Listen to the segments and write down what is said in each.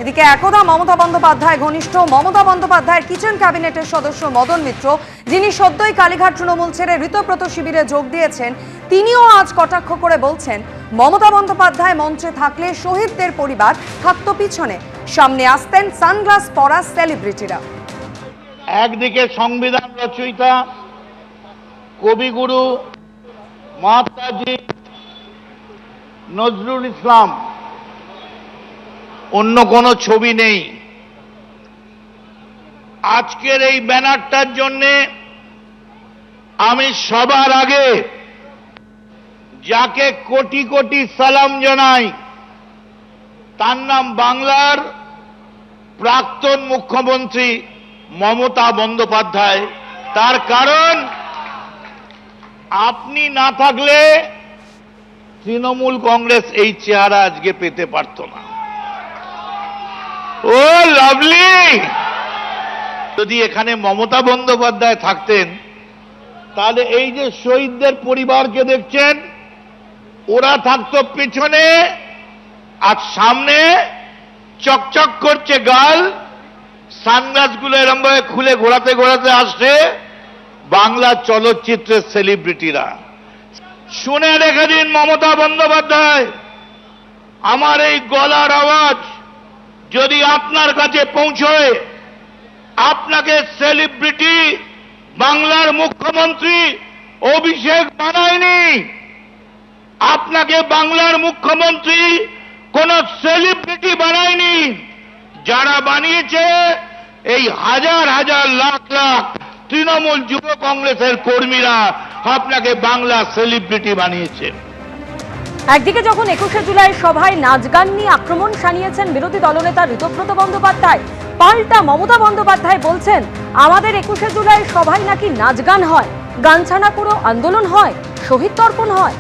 এদিকে একদা মমতা বন্দ্যোপাধ্যায় ঘনিষ্ঠ মমতা বন্দ্যোপাধ্যায়ের কিচেন ক্যাবিনেটের সদস্য মদন মিত্র, যিনি সদ্যই কালীঘাট তৃণমূল ছেড়ে ঋতব্রত শিবিরে যোগ দিয়েছেন, তিনিও আজ কটাক্ষ করে বলছেন মমতা বন্দ্যোপাধ্যায় মঞ্চে থাকলে শহীদদের পরিবার থাকতো পিছনে, সামনে আসতেন সানগ্লাস পরা সেলিব্রিটিরা। একদিকে সংবিধান রচয়িতা কবিগুরু মহাত্মাজি নজরুল ইসলাম, অন্য কোনো ছবি নেই। আজকের এই ব্যানারটার জন্য আমি সবার আগে যাকে কোটি কোটি সালাম জানাই, তার নাম বাংলার প্রাক্তন মুখ্যমন্ত্রী মমতা বন্দ্যোপাধ্যায়। তার কারণ, আপনি না থাকলে তৃণমূল কংগ্রেস এই চেহারা আজকে পেতে পারত না। ও লাভলি, যদি এখানে মমতা বন্দ্যোপাধ্যায় থাকতেন তাহলে এই যে শহীদদের পরিবারকে দেখছেন, ওরা থাকতো পেছনে, আর সামনে চকচক করছে গাল, সানগ্লাসগুলো এরম ভাবে খুলে ঘোরাতে ঘোরাতে আসছে বাংলা চলচ্চিত্রের সেলিব্রিটিরা। শুনে রেখে দিন মমতা বন্দ্যোপাধ্যায়, আমার এই গলার আওয়াজ যদি আপনার কাছে পৌঁছয়, আপনাকে সেলিব্রিটি বাংলার মুখ্যমন্ত্রী অভিষেক বানায়নি, আপনাকে বাংলার মুখ্যমন্ত্রী কোন সেলিব্রিটি বানায়নি। যারা বানিয়েছে এই হাজার হাজার লাখ লাখ তৃণমূল যুব কংগ্রেসের কর্মীরা আপনাকে বাংলা সেলিব্রিটি বানিয়েছে। একদিকে যখন 21শে জুলাই সভায় নাচ গান নিয়ে আক্রমণ শানিয়েছেন বিরোধী দলনেতা ঋতব্রত বন্দ্যোপাধ্যায়, পাল্টা মমতা বন্দ্যোপাধ্যায় বলছেন আমাদের 21শে জুলাই সভায় নাকি নাচ গান হয়, গান ছাড়া পুরো আন্দোলন হয়, শহীদ তর্পণ হয়।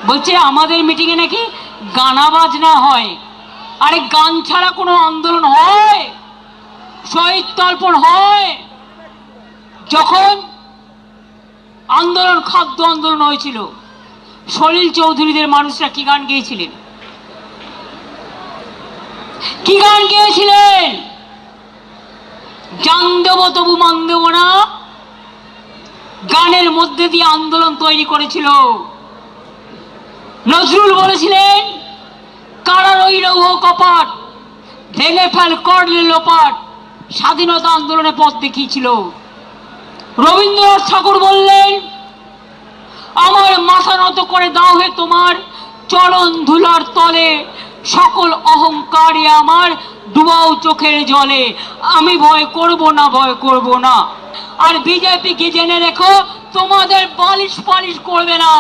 বলছে আমাদের মিটিং এ নাকি গানা বাজনা হয়। আরে গান ছাড়া কোনো আন্দোলন হয়, শহীদ তর্পণ হয়? যখন আন্দোলন, খাদ্য আন্দোলন হয়েছিল, সলিল চৌধুরীদের মানুষরা কি গান গেয়েছিলেন? কি গান গেয়েছিলেন? জান দেব তবু মান দেব না, গানের মধ্যে দিয়ে আন্দোলন তৈরি করেছিল। নজরুল বলেছিলেন কারা রইল ও কপাট, ভেঙে ফেল করলে লোপাট, স্বাধীনতা আন্দোলনে পথ দেখিয়েছিল। রবীন্দ্রনাথ ঠাকুর বললেন আমার মাথা নত করে দাও হে তোমার চরণ ধুলার তলে, সকল অহংকারে আমার ডুবাও চোখের জলে, আমি ভয় করব না, ভয় করব না। আর বিজেপি কি জেনে রেখো, তোমাদের বালিশ পালিশ করবে না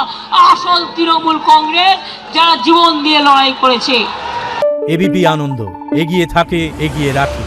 আসল তৃণমূল কংগ্রেস, যারা জীবন দিয়ে লড়াই করেছে। এবিপি আনন্দ, এগিয়ে থাকে, এগিয়ে রাখে।